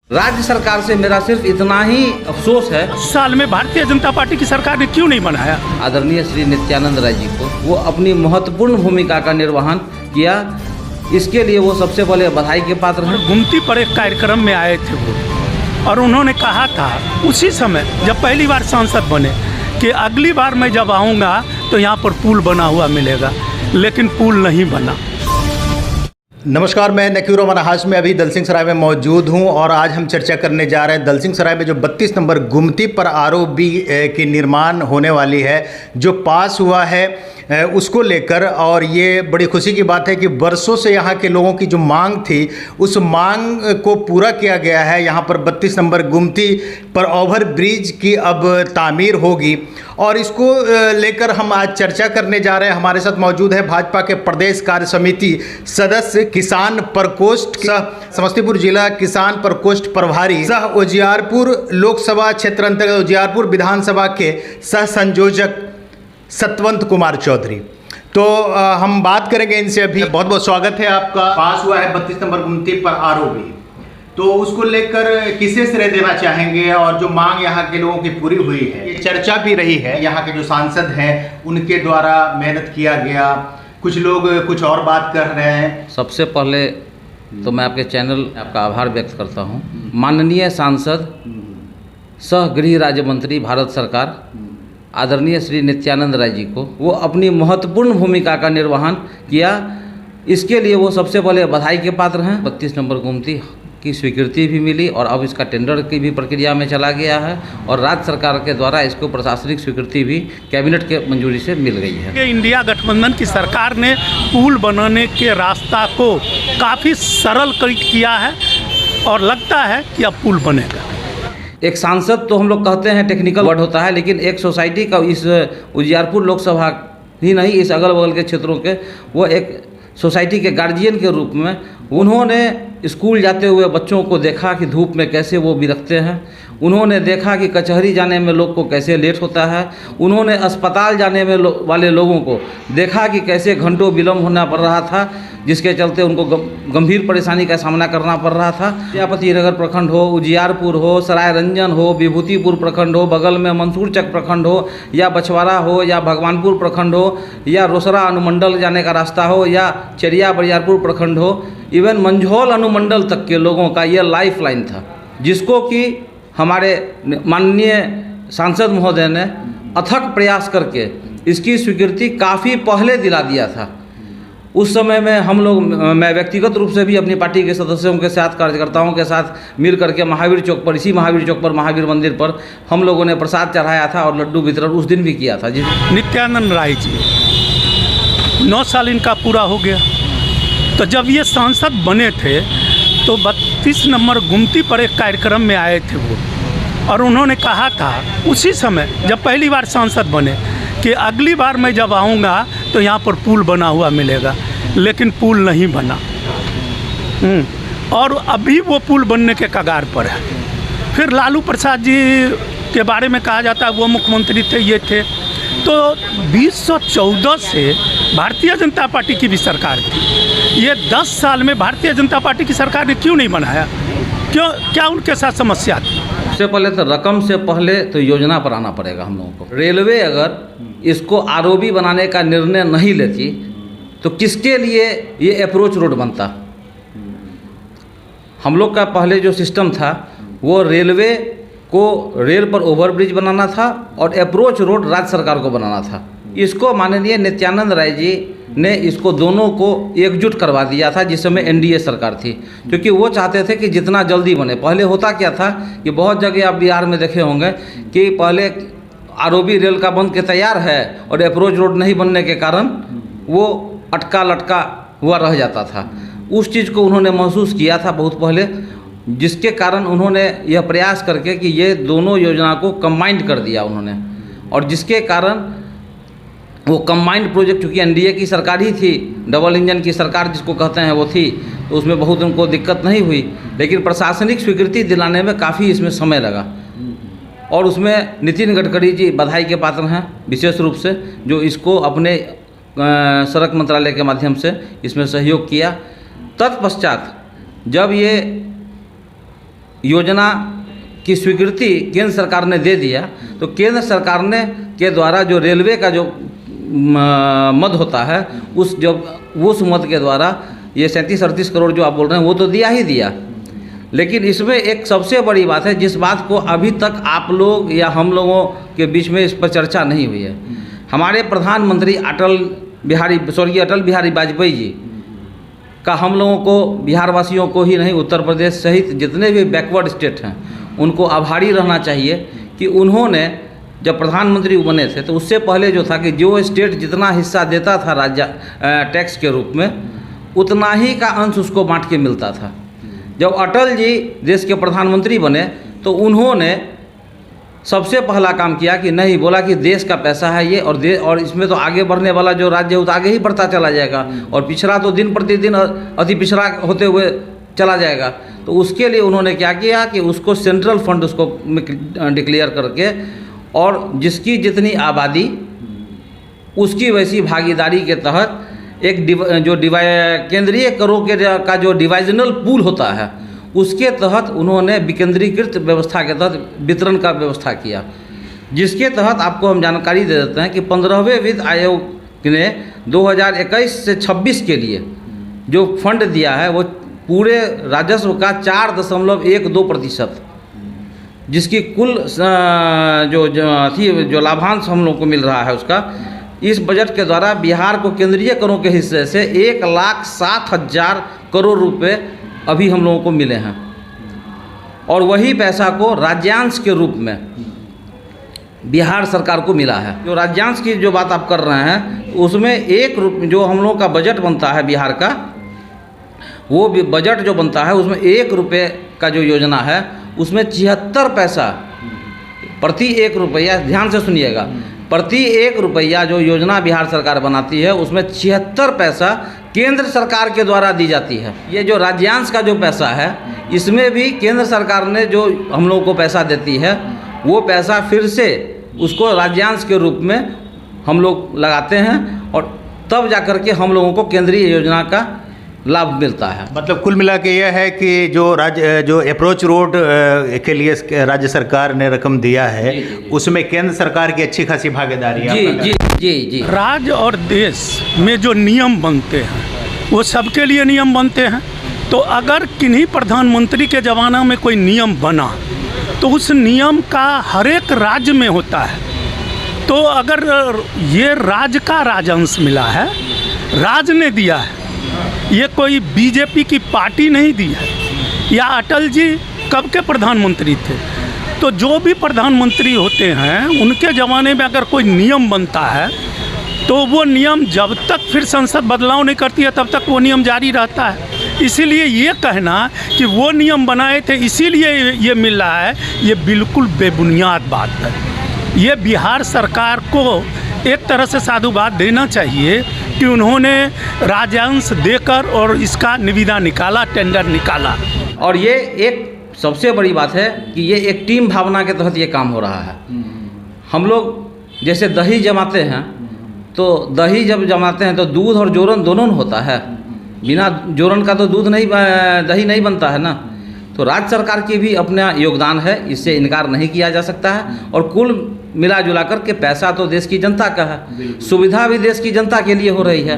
राज्य सरकार से मेरा सिर्फ इतना ही अफसोस है, साल में भारतीय जनता पार्टी की सरकार ने क्यों नहीं बनाया। आदरणीय श्री नित्यानंद राय जी को वो अपनी महत्वपूर्ण भूमिका का निर्वहन किया, इसके लिए वो सबसे पहले बधाई के पात्र हैं। गुमती पर एक कार्यक्रम में आए थे वो, और उन्होंने कहा था उसी समय जब पहली बार सांसद बने कि अगली बार मैं जब आऊँगा तो यहाँ पर पुल बना हुआ मिलेगा, लेकिन पुल नहीं बना। नमस्कार, मैं नकीरो मनहास में अभी दलसिंह सराय में मौजूद हूं और आज हम चर्चा करने जा रहे हैं दलसिंह सराय में जो 32 नंबर गुमती पर आरओबी की निर्माण होने वाली है, जो पास हुआ है उसको लेकर। और ये बड़ी खुशी की बात है कि वर्षों से यहाँ के लोगों की जो मांग थी उस मांग को पूरा किया गया है। यहाँ पर 32 नंबर गुमती पर ओवर ब्रिज की अब तामीर होगी और इसको लेकर हम आज चर्चा करने जा रहे हैं। हमारे साथ मौजूद है भाजपा के प्रदेश कार्य समिति सदस्य, किसान प्रकोष्ठ सह समस्तीपुर जिला किसान प्रकोष्ठ प्रभारी सह उजियारपुर लोकसभा क्षेत्र अंतर्गत उजियारपुर विधानसभा के सह संयोजक सतवंत कुमार चौधरी। तो हम बात करेंगे इनसे अभी। बहुत बहुत स्वागत है आपका। पास हुआ है 32 नंबर गुमती पर आरओबी, तो उसको लेकर किसे श्रेय देना चाहेंगे और जो मांग यहाँ के लोगों की पूरी हुई है, ये चर्चा भी रही है, यहाँ के जो सांसद हैं उनके द्वारा मेहनत किया गया, कुछ लोग कुछ और बात कर रहे हैं। सबसे पहले तो मैं आपके चैनल आपका आभार व्यक्त करता हूँ। माननीय सांसद सह गृह राज्य मंत्री भारत सरकार आदरणीय श्री नित्यानंद राय जी को वो अपनी महत्वपूर्ण भूमिका का निर्वहन किया, इसके लिए वो सबसे पहले बधाई के पात्र हैं। 32 नंबर गुमती की स्वीकृति भी मिली और अब इसका टेंडर की भी प्रक्रिया में चला गया है और राज्य सरकार के द्वारा इसको प्रशासनिक स्वीकृति भी कैबिनेट के मंजूरी से मिल गई है। इंडिया गठबंधन की सरकार ने पुल बनाने के रास्ता को काफ़ी सरल किया है और लगता है कि अब पुल बनेगा। एक सांसद तो हम लोग कहते हैं टेक्निकल वर्ड होता है, लेकिन एक सोसाइटी का इस उजियारपुर लोकसभा ही नहीं, इस अगल बगल के क्षेत्रों के वो एक सोसाइटी के गार्जियन के रूप में उन्होंने स्कूल जाते हुए बच्चों को देखा कि धूप में कैसे वो बिरखते हैं, उन्होंने देखा कि कचहरी जाने में लोग को कैसे लेट होता है, उन्होंने अस्पताल जाने में वाले लोगों को देखा कि कैसे घंटों विलम्ब होना पड़ रहा था, जिसके चलते उनको गंभीर परेशानी का सामना करना पड़ रहा था। विद्यापति नगर प्रखंड हो, उजियारपुर हो, सराय रंजन हो, विभूतिपुर प्रखंड हो, बगल में मंसूरचक प्रखंड हो, या बछवाड़ा हो, या भगवानपुर प्रखंड हो, या रोसड़ा अनुमंडल जाने का रास्ता हो, या चेरिया बरियारपुर प्रखंड हो, इवन मंझौल अनुमंडल तक के लोगों का यह लाइफ लाइन था, जिसको कि हमारे माननीय सांसद महोदय ने अथक प्रयास करके इसकी स्वीकृति काफ़ी पहले दिला दिया था। उस समय में हम लोग, मैं व्यक्तिगत रूप से भी अपनी पार्टी के सदस्यों के साथ, कार्यकर्ताओं के साथ मिल करके महावीर चौक पर, इसी महावीर चौक पर महावीर मंदिर पर हम लोगों ने प्रसाद चढ़ाया था और लड्डू वितरण उस दिन भी किया था। जी, नित्यानंद राय जी 9 साल इनका पूरा हो गया, तो जब ये सांसद बने थे तो 32 नंबर गुमती पर एक कार्यक्रम में आए थे वो, और उन्होंने कहा था उसी समय जब पहली बार सांसद बने कि अगली बार मैं जब आऊँगा तो यहाँ पर पुल बना हुआ मिलेगा, लेकिन पुल नहीं बना। और अभी वो पुल बनने के कगार पर है। फिर लालू प्रसाद जी के बारे में कहा जाता है वो मुख्यमंत्री थे, ये थे, तो 2014 से भारतीय जनता पार्टी की भी सरकार थी। ये 10 साल में भारतीय जनता पार्टी की सरकार ने क्यों नहीं बनाया? क्यों, क्या उनके साथ समस्या थी? सबसे पहले तो रकम से पहले तो योजना पर आना पड़ेगा हम लोगों को। रेलवे अगर इसको आरओबी बनाने का निर्णय नहीं लेती तो किसके लिए ये अप्रोच रोड बनता? हम लोग का पहले जो सिस्टम था वो रेलवे को रेल पर ओवरब्रिज बनाना था और अप्रोच रोड राज्य सरकार को बनाना था। इसको माननीय नित्यानंद राय जी ने इसको दोनों को एकजुट करवा दिया था जिस समय एनडीए सरकार थी, क्योंकि वो चाहते थे कि जितना जल्दी बने। पहले होता क्या था कि बहुत जगह आप बिहार में देखे होंगे कि पहले आरओबी रेल का बन के तैयार है और अप्रोच रोड नहीं बनने के कारण वो अटका लटका हुआ रह जाता था। उस चीज़ को उन्होंने महसूस किया था बहुत पहले, जिसके कारण उन्होंने यह प्रयास करके कि ये दोनों योजना को कंबाइंड कर दिया उन्होंने, और जिसके कारण वो कंबाइंड प्रोजेक्ट, चूँकि एनडीए की सरकार ही थी, डबल इंजन की सरकार जिसको कहते हैं वो थी, तो उसमें बहुत उनको दिक्कत नहीं हुई, लेकिन प्रशासनिक स्वीकृति दिलाने में काफ़ी इसमें समय लगा। और उसमें नितिन गडकरी जी बधाई के पात्र हैं विशेष रूप से, जो इसको अपने सड़क मंत्रालय के माध्यम से इसमें सहयोग किया। तत्पश्चात जब ये योजना की स्वीकृति केंद्र सरकार ने दे दिया, तो केंद्र सरकार ने के द्वारा जो रेलवे का जो मद होता है, उस मद के द्वारा ये 37-38 करोड़ जो आप बोल रहे हैं वो तो दिया ही दिया। लेकिन इसमें एक सबसे बड़ी बात है, जिस बात को अभी तक आप लोग या हम लोगों के बीच में इस पर चर्चा नहीं हुई है। हमारे प्रधानमंत्री स्वर्गीय अटल बिहारी वाजपेयी जी का हम लोगों को, बिहार वासियों को ही नहीं, उत्तर प्रदेश सहित जितने भी बैकवर्ड स्टेट हैं उनको आभारी रहना चाहिए कि उन्होंने जब प्रधानमंत्री बने थे तो उससे पहले जो था कि जो स्टेट जितना हिस्सा देता था राज्य टैक्स के रूप में, उतना ही का अंश उसको बांट के मिलता था। जब अटल जी देश के प्रधानमंत्री बने तो उन्होंने सबसे पहला काम किया कि नहीं, बोला कि देश का पैसा है ये, और इसमें तो आगे बढ़ने वाला जो राज्य है वो तो आगे ही बढ़ता चला जाएगा, और पिछड़ा तो दिन प्रतिदिन अति पिछड़ा होते हुए चला जाएगा। तो उसके लिए उन्होंने क्या किया कि उसको सेंट्रल फंड उसको डिक्लेयर करके, और जिसकी जितनी आबादी उसकी वैसी भागीदारी के तहत एक केंद्रीय करों का जो डिवाइजनल पूल होता है उसके तहत उन्होंने विकेंद्रीकृत व्यवस्था के तहत वितरण का व्यवस्था किया, जिसके तहत आपको हम जानकारी दे देते हैं कि 15वें वित्त आयोग ने 2021 से 26 के लिए जो फंड दिया है वो पूरे राजस्व का 4.12%, जिसकी कुल जो लाभांश हम लोग को मिल रहा है उसका, इस बजट के द्वारा बिहार को केंद्रीय करों के हिस्से से 1,07,000 करोड़ रुपए अभी हम लोगों को मिले हैं, और वही पैसा को राज्यांश के रूप में बिहार सरकार को मिला है। जो राज्यांश की जो बात आप कर रहे हैं उसमें जो हम लोगों का बजट बनता है बिहार का, वो बजट जो बनता है उसमें 1 रुपये का जो योजना है उसमें 76 पैसा प्रति 1 रुपया, ध्यान से सुनिएगा, प्रति 1 रुपया जो योजना बिहार सरकार बनाती है उसमें 76 पैसा केंद्र सरकार के द्वारा दी जाती है। ये जो राज्यांश का जो पैसा है इसमें भी केंद्र सरकार ने जो हम लोगों को पैसा देती है वो पैसा फिर से उसको राज्यांश के रूप में हम लोग लगाते हैं, और तब जाकर के हम लोगों को केंद्रीय योजना का लाभ मिलता है। मतलब कुल मिला के यह है कि जो अप्रोच रोड के लिए राज्य सरकार ने रकम दिया है उसमें केंद्र सरकार की अच्छी खासी भागीदारी है। जी। राज्य और देश में जो नियम बनते हैं वो सबके लिए नियम बनते हैं। तो अगर किन्हीं प्रधानमंत्री के ज़माना में कोई नियम बना तो उस नियम का हर एक राज्य में होता है। तो अगर ये राज्य का राजंश मिला है, राज्य ने दिया है, ये कोई बीजेपी की पार्टी नहीं दी है, या अटल जी कब के प्रधानमंत्री थे। तो जो भी प्रधानमंत्री होते हैं उनके ज़माने में अगर कोई नियम बनता है तो वो नियम जब तक फिर संसद बदलाव नहीं करती है तब तक वो नियम जारी रहता है। इसीलिए ये कहना कि वो नियम बनाए थे इसीलिए ये मिल रहा है, ये बिल्कुल बेबुनियाद बात है। ये बिहार सरकार को एक तरह से साधुवाद देना चाहिए कि उन्होंने राज्यांश देकर और इसका निविदा निकाला, टेंडर निकाला। और ये एक सबसे बड़ी बात है कि ये एक टीम भावना के तहत ये काम हो रहा है। हम लोग जैसे दही जमाते हैं, तो दही जब जमाते हैं तो दूध और जोरन दोनों होता है, बिना जोरन का तो दही नहीं बनता है ना। तो राज्य सरकार की भी अपना योगदान है, इससे इनकार नहीं किया जा सकता है। और कुल मिला जुला कर के पैसा तो देश की जनता का है, सुविधा भी देश की जनता के लिए हो रही है।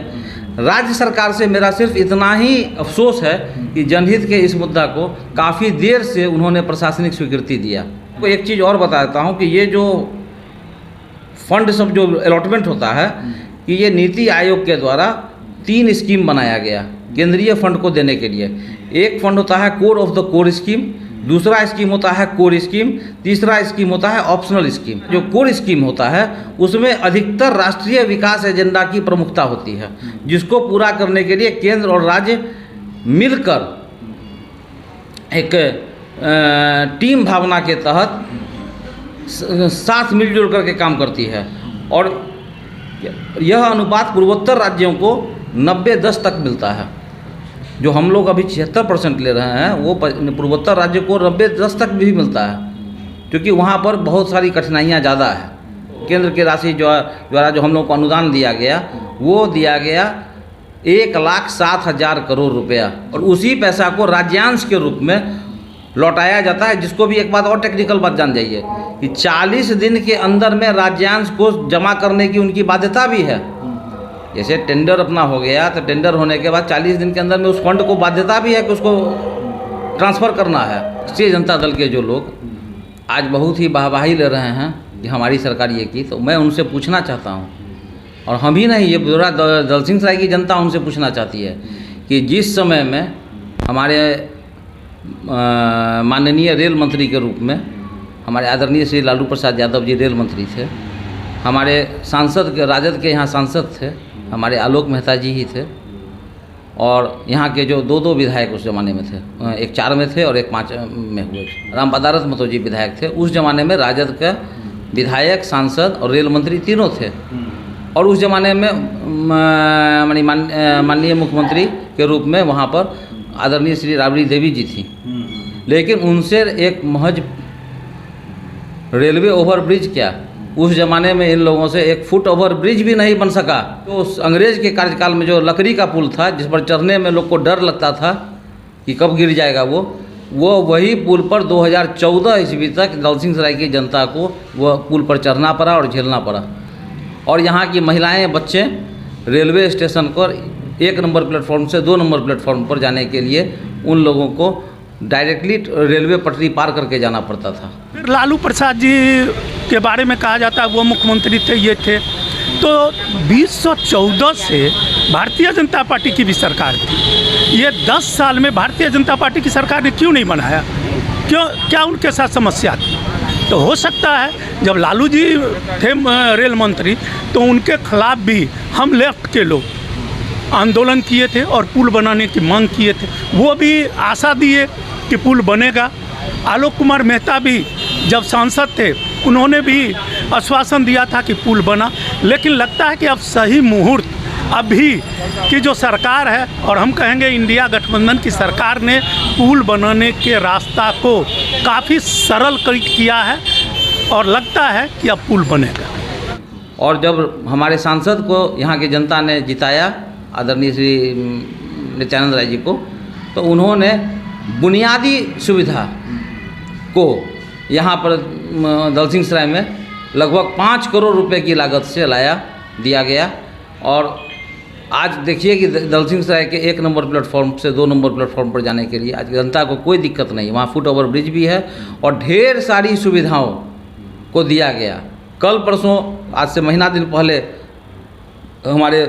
राज्य सरकार से मेरा सिर्फ इतना ही अफसोस है कि जनहित के इस मुद्दा को काफ़ी देर से उन्होंने प्रशासनिक स्वीकृति दिया। तो एक चीज़ और बता देता हूँ कि ये जो फंड सब जो अलॉटमेंट होता है कि ये नीति आयोग के द्वारा 3 स्कीम बनाया गया केंद्रीय फंड को देने के लिए। एक फंड होता है core of the core scheme, दूसरा स्कीम होता है कोर स्कीम, तीसरा स्कीम होता है ऑप्शनल स्कीम। जो कोर स्कीम होता है उसमें अधिकतर राष्ट्रीय विकास एजेंडा की प्रमुखता होती है, जिसको पूरा करने के लिए केंद्र और राज्य मिलकर एक टीम भावना के तहत साथ मिलजुल करके काम करती है। और यह अनुपात पूर्वोत्तर राज्यों को 90-10 तक मिलता है। जो हम लोग अभी 76% ले रहे हैं वो पूर्वोत्तर राज्य को 90-10 तक भी मिलता है, क्योंकि वहाँ पर बहुत सारी कठिनाइयाँ ज़्यादा है। केंद्र की राशि द्वारा जो हम लोग को अनुदान दिया गया वो दिया गया 1,07,000 करोड़ रुपया, और उसी पैसा को राज्यांश के रूप में लौटाया जाता है। जिसको भी एक बात और टेक्निकल बात जान जाइए कि 40 दिन के अंदर में राज्यांश को जमा करने की उनकी बाध्यता भी है। जैसे टेंडर अपना हो गया तो टेंडर होने के बाद 40 दिन के अंदर में उस फंड को बाध्यता भी है कि उसको ट्रांसफ़र करना है। राष्ट्रीय जनता दल के जो लोग आज बहुत ही वाहवाही ले रहे हैं कि हमारी सरकार ये की, तो मैं उनसे पूछना चाहता हूँ, और हम ही नहीं, ये पूरा दलसिंह सराय की जनता उनसे पूछना चाहती है कि जिस समय में हमारे माननीय रेल मंत्री के रूप में हमारे आदरणीय श्री लालू प्रसाद यादव जी रेल मंत्री थे, हमारे सांसद के राजद के यहाँ सांसद थे, हमारे आलोक मेहता जी ही थे, और यहाँ के जो दो विधायक उस ज़माने में थे, एक 4 में थे और एक 5 में हुए, राम पदारथ महतो जी विधायक थे। उस ज़माने में राजद का विधायक, सांसद और रेल मंत्री तीनों थे। और उस ज़माने में माननीय मुख्यमंत्री के रूप में वहाँ पर आदरणीय श्री राबड़ी देवी जी थी। लेकिन उनसे एक महज रेलवे ओवरब्रिज क्या, उस ज़माने में इन लोगों से 1 फुट ओवरब्रिज भी नहीं बन सका। तो उस अंग्रेज़ के कार्यकाल में जो लकड़ी का पुल था, जिस पर चढ़ने में लोग को डर लगता था कि कब गिर जाएगा, वो वही पुल पर 2014 ईस्वी तक दलसिंह सराय की जनता को वह पुल पर चढ़ना पड़ा और झेलना पड़ा। और यहाँ की महिलाएं, बच्चे रेलवे स्टेशन पर 1 नंबर प्लेटफॉर्म से 2 नंबर प्लेटफॉर्म पर जाने के लिए उन लोगों को डायरेक्टली रेलवे पटरी पार करके जाना पड़ता था। लालू प्रसाद जी के बारे में कहा जाता है वो मुख्यमंत्री थे, ये थे, तो 2014 से भारतीय जनता पार्टी की भी सरकार थी। ये 10 साल में भारतीय जनता पार्टी की सरकार ने क्यों नहीं बनाया? क्यों, क्या उनके साथ समस्या थी? तो हो सकता है जब लालू जी थे रेल मंत्री तो उनके खिलाफ भी हम लेफ्ट के लोग आंदोलन किए थे और पुल बनाने की मांग किए थे। वो भी आशा दिए कि पुल बनेगा। आलोक कुमार मेहता भी जब सांसद थे उन्होंने भी आश्वासन दिया था कि पुल बना। लेकिन लगता है कि अब सही मुहूर्त अभी की जो सरकार है, और हम कहेंगे इंडिया गठबंधन की सरकार ने पुल बनाने के रास्ता को काफ़ी सरल किया है और लगता है कि अब पुल बनेगा। और जब हमारे सांसद को यहाँ की जनता ने जिताया, आदरणीय श्री नित्यानंद राय जी को, तो उन्होंने बुनियादी सुविधा को यहाँ पर दलसिंह सराय में लगभग 5 करोड़ रुपए की लागत से दिया गया। और आज देखिए कि दलसिंह सराय के 1 नंबर प्लेटफॉर्म से 2 नंबर प्लेटफॉर्म पर जाने के लिए आज जनता को कोई दिक्कत नहीं। वहाँ फुट ओवर ब्रिज भी है और ढेर सारी सुविधाओं को दिया गया। कल परसों, आज से महीना दिन पहले, हमारे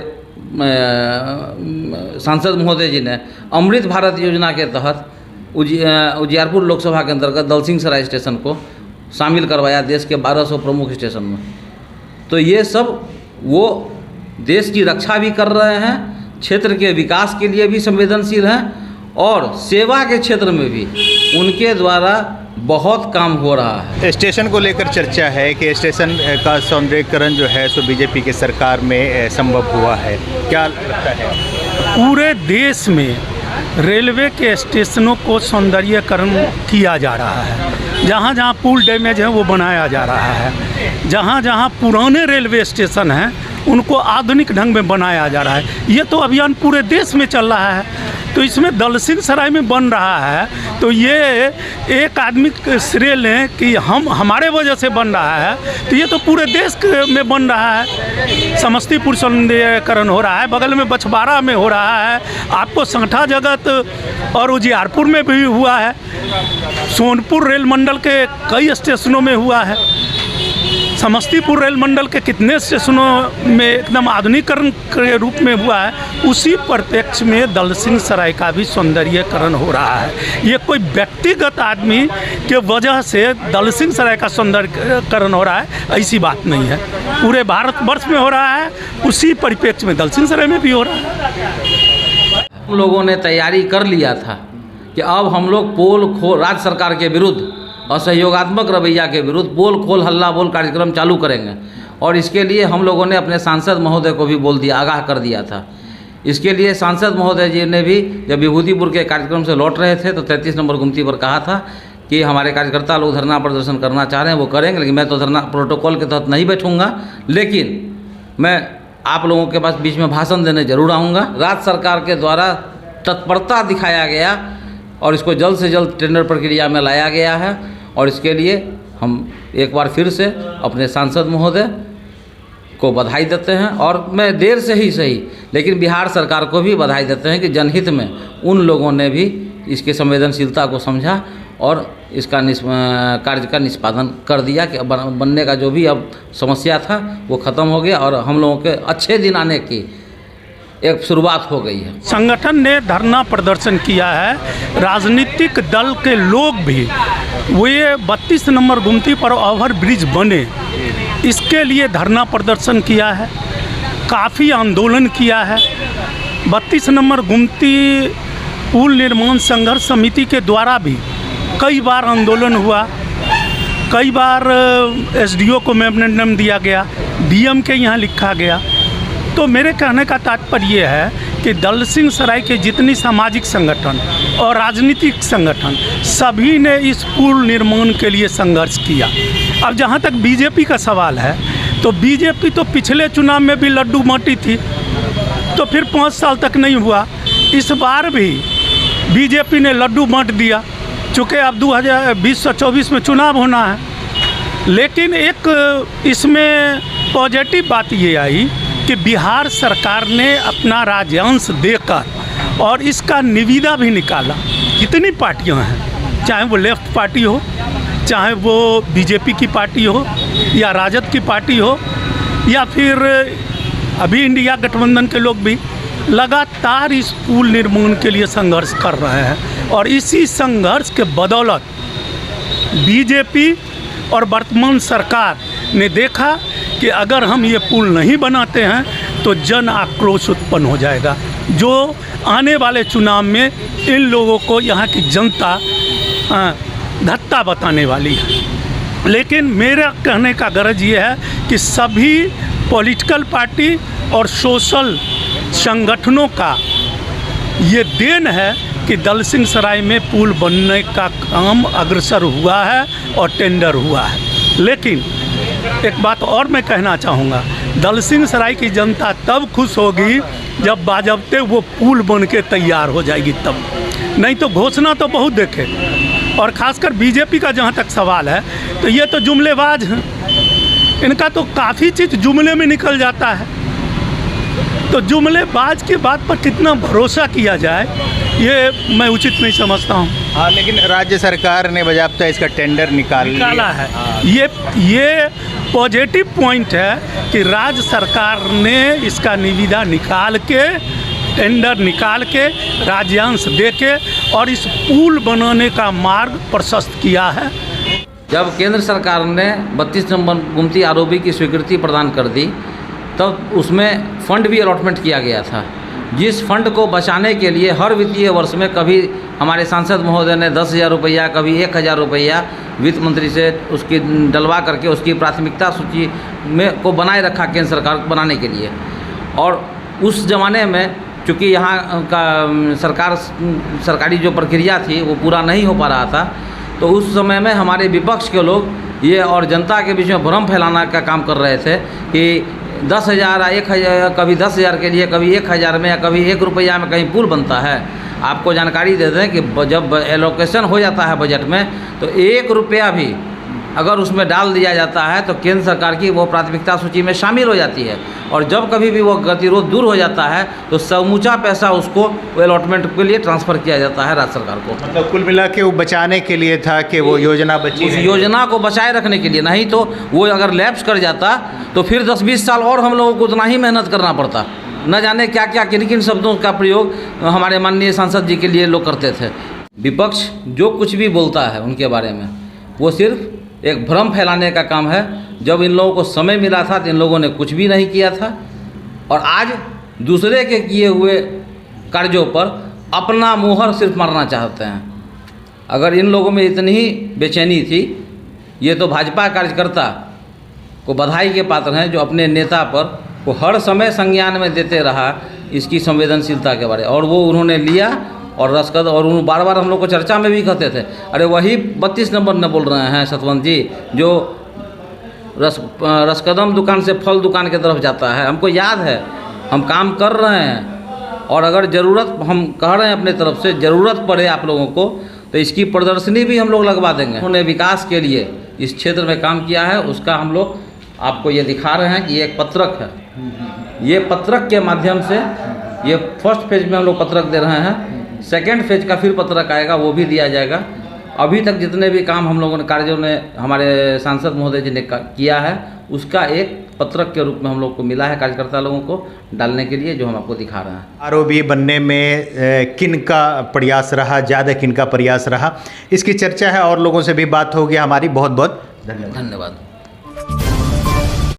सांसद महोदय जी ने अमृत भारत योजना के तहत उजियारपुर लोकसभा के अंतर्गत दलसिंह सराय स्टेशन को शामिल करवाया देश के 1200 प्रमुख स्टेशन में। तो ये सब वो देश की रक्षा भी कर रहे हैं, क्षेत्र के विकास के लिए भी संवेदनशील हैं, और सेवा के क्षेत्र में भी उनके द्वारा बहुत काम हो रहा है। स्टेशन को लेकर चर्चा है कि स्टेशन का सौंदर्यीकरण जो है सो बीजेपी के सरकार में संभव हुआ है, क्या लगता है? पूरे देश में रेलवे के स्टेशनों को सौंदर्यीकरण किया जा रहा है। जहाँ जहाँ पुल डैमेज है वो बनाया जा रहा है। जहाँ जहाँ पुराने रेलवे स्टेशन हैं उनको आधुनिक ढंग में बनाया जा रहा है। ये तो अभियान पूरे देश में चल रहा है। तो इसमें दलसिंह सराय में बन रहा है तो ये एक आदमी श्रेय लें कि हमारे वजह से बन रहा है, तो ये तो पूरे देश में बन रहा है। समस्तीपुर सौंदर्यीकरण हो रहा है, बगल में बछवाड़ा में हो रहा है, आपको संगठा जगत और उजियारपुर में भी हुआ है, सोनपुर रेल मंडल के कई स्टेशनों में हुआ है, समस्तीपुर रेल मंडल के कितने स्टेशनों में एकदम आधुनिकीकरण के रूप में हुआ है। उसी परिप्रेक्ष्य में दलसिंह सराय का भी सौंदर्यीकरण हो रहा है। ये कोई व्यक्तिगत आदमी के वजह से दलसिंह सराय का सौंदर्यीकरण हो रहा है, ऐसी बात नहीं है। पूरे भारतवर्ष में हो रहा है, उसी परिप्रेक्ष्य में दलसिंह सराय में भी हो रहा है। हम लोगों ने तैयारी कर लिया था कि अब हम लोग पोल खोल, राज्य सरकार के विरुद्ध और सहयोगात्मक रवैया के विरुद्ध पोल खोल हल्ला बोल कार्यक्रम चालू करेंगे। और इसके लिए हम लोगों ने अपने सांसद महोदय को भी बोल दिया, आगाह कर दिया था। इसके लिए सांसद महोदय जी ने भी जब विभूतिपुर के कार्यक्रम से लौट रहे थे तो 33 नंबर गुमती पर कहा था कि हमारे कार्यकर्ता लोग धरना प्रदर्शन करना चाह रहे हैं, वो करेंगे, लेकिन मैं तो धरना प्रोटोकॉल के तहत नहीं बैठूंगा, लेकिन मैं आप लोगों के पास बीच में भाषण देने जरूर आऊँगा। राज्य सरकार के द्वारा तत्परता दिखाया गया और इसको जल्द से जल्द टेंडर प्रक्रिया में लाया गया है। और इसके लिए हम एक बार फिर से अपने सांसद महोदय को बधाई देते हैं, और मैं देर से ही सही लेकिन बिहार सरकार को भी बधाई देते हैं कि जनहित में उन लोगों ने भी इसकी संवेदनशीलता को समझा और इसका कार्य का निष्पादन कर दिया कि बनने का जो भी अब समस्या था वो ख़त्म हो गया और हम लोगों के अच्छे दिन आने की एक शुरुआत हो गई है। संगठन ने धरना प्रदर्शन किया है, राजनीतिक दल के लोग भी, वे 32 नंबर गुमती पर ओवर ब्रिज बने इसके लिए धरना प्रदर्शन किया है, काफ़ी आंदोलन किया है। 32 नंबर गुमती पुल निर्माण संघर्ष समिति के द्वारा भी कई बार आंदोलन हुआ, कई बार एसडीओ को मेमोरेंडम दिया गया, डीएम के यहाँ लिखा गया। तो मेरे कहने का तात्पर्य है कि दलसिंहसराय के जितनी सामाजिक संगठन और राजनीतिक संगठन सभी ने इस पुल निर्माण के लिए संघर्ष किया। अब जहाँ तक बीजेपी का सवाल है, तो बीजेपी तो पिछले चुनाव में भी लड्डू बांटी थी, तो फिर 5 साल तक नहीं हुआ। इस बार भी बीजेपी ने लड्डू बांट दिया, चूँकि अब 2024 में चुनाव होना है। लेकिन एक इसमें पॉजिटिव बात ये आई कि बिहार सरकार ने अपना राज्यांश देकर और इसका निविदा भी निकाला। कितनी पार्टियां हैं, चाहे वो लेफ्ट पार्टी हो, चाहे वो बीजेपी की पार्टी हो या राजद की पार्टी हो या फिर अभी इंडिया गठबंधन के लोग भी लगातार इस पुल निर्माण के लिए संघर्ष कर रहे हैं। और इसी संघर्ष के बदौलत बीजेपी और वर्तमान सरकार ने देखा कि अगर हम ये पुल नहीं बनाते हैं तो जन आक्रोश उत्पन्न हो जाएगा, जो आने वाले चुनाव में इन लोगों को यहाँ की जनता धत्ता बताने वाली है। लेकिन मेरा कहने का गरज ये है कि सभी पॉलिटिकल पार्टी और सोशल संगठनों का ये देन है कि दलसिंहसराय में पुल बनने का काम अग्रसर हुआ है और टेंडर हुआ है। लेकिन एक बात और मैं कहना चाहूँगा, दलसिंहसराय की जनता तब खुश होगी जब बाजबते वो पुल बन के तैयार हो जाएगी, तब। नहीं तो घोषणा तो बहुत देखे। और ख़ासकर बीजेपी का जहाँ तक सवाल है, तो ये तो जुमलेबाज हैं, इनका तो काफ़ी चीज़ जुमले में निकल जाता है। तो जुमलेबाज की बात पर कितना भरोसा किया जाए, ये मैं उचित नहीं समझता हूँ। हाँ, लेकिन राज्य सरकार ने बाज़ाब्ता इसका टेंडर निकाला है। ये पॉजिटिव पॉइंट है कि राज्य सरकार ने इसका निविदा निकाल के, टेंडर निकाल के, राज्यांश दे के और इस पुल बनाने का मार्ग प्रशस्त किया है। जब केंद्र सरकार ने 32 नंबर गुमती आरओबी की स्वीकृति प्रदान कर दी, तब उसमें फंड भी अलॉटमेंट किया गया था, जिस फंड को बचाने के लिए हर वित्तीय वर्ष में कभी हमारे सांसद महोदय ने 10,000 रुपया, कभी 1,000 रुपया वित्त मंत्री से उसकी डलवा करके उसकी प्राथमिकता सूची में को बनाए रखा केंद्र सरकार बनाने के लिए। और उस ज़माने में चूँकि यहाँ का सरकारी जो प्रक्रिया थी वो पूरा नहीं हो पा रहा था, तो उस समय में हमारे विपक्ष के लोग ये और जनता के बीच में भ्रम फैलाना का काम कर रहे थे कि 10,000 1,000, कभी 10,000 के लिए, कभी 1,000 में या कभी 1 रुपया में कहीं पुल बनता है। आपको जानकारी दे दें कि जब एलोकेशन हो जाता है बजट में, तो 1 रुपया भी अगर उसमें डाल दिया जाता है तो केंद्र सरकार की वो प्राथमिकता सूची में शामिल हो जाती है। और जब कभी भी वो गतिरोध दूर हो जाता है तो समूचा पैसा उसको अलॉटमेंट के लिए ट्रांसफ़र किया जाता है राज्य सरकार को। मतलब कुल मिला के वो बचाने के लिए था कि वो योजना बची, उस योजना को बचाए रखने के लिए। नहीं तो वो अगर लैप्स कर जाता तो फिर 10-20 साल और हम लोगों को उतना ही मेहनत करना पड़ता। न जाने क्या क्या किन किन शब्दों का प्रयोग हमारे माननीय सांसद जी के लिए लोग करते थे। विपक्ष जो कुछ भी बोलता है उनके बारे में, वो सिर्फ एक भ्रम फैलाने का काम है। जब इन लोगों को समय मिला था तो इन लोगों ने कुछ भी नहीं किया था, और आज दूसरे के किए हुए कार्यों पर अपना मोहर सिर्फ मारना चाहते हैं। अगर इन लोगों में इतनी ही बेचैनी थी, ये तो भाजपा कार्यकर्ता को बधाई के पात्र हैं जो अपने नेता पर वो हर समय संज्ञान में देते रहा इसकी संवेदनशीलता के बारे, और वो उन्होंने लिया। और रसकद और उन बार बार हम लोग को चर्चा में भी कहते थे, अरे वही 32 नंबर न बोल रहे हैं सतवंत जी, जो रसकदम दुकान से फल दुकान की तरफ जाता है। हमको याद है, हम काम कर रहे हैं और अगर ज़रूरत, हम कह रहे हैं अपने तरफ से, ज़रूरत पड़े आप लोगों को तो इसकी प्रदर्शनी भी हम लोग लगवा देंगे। उन्होंने विकास के लिए इस क्षेत्र में काम किया है, उसका हम लोग आपको ये दिखा रहे हैं कि ये एक पत्रक है। ये पत्रक के माध्यम से, ये फर्स्ट फेज में हम लोग पत्रक दे रहे हैं, सेकंड फेज का फिर पत्रक आएगा, वो भी दिया जाएगा। अभी तक जितने भी काम हम लोगों ने, कार्यों ने हमारे सांसद महोदय जी ने किया है, उसका एक पत्रक के रूप में हम लोग को मिला है कार्यकर्ता लोगों को डालने के लिए, जो हम आपको दिखा रहे हैं। आरओबी बनने में किन का प्रयास रहा, ज़्यादा किन का प्रयास रहा, इसकी चर्चा है और लोगों से भी बात होगी हमारी। बहुत बहुत धन्यवाद। धन्यवाद।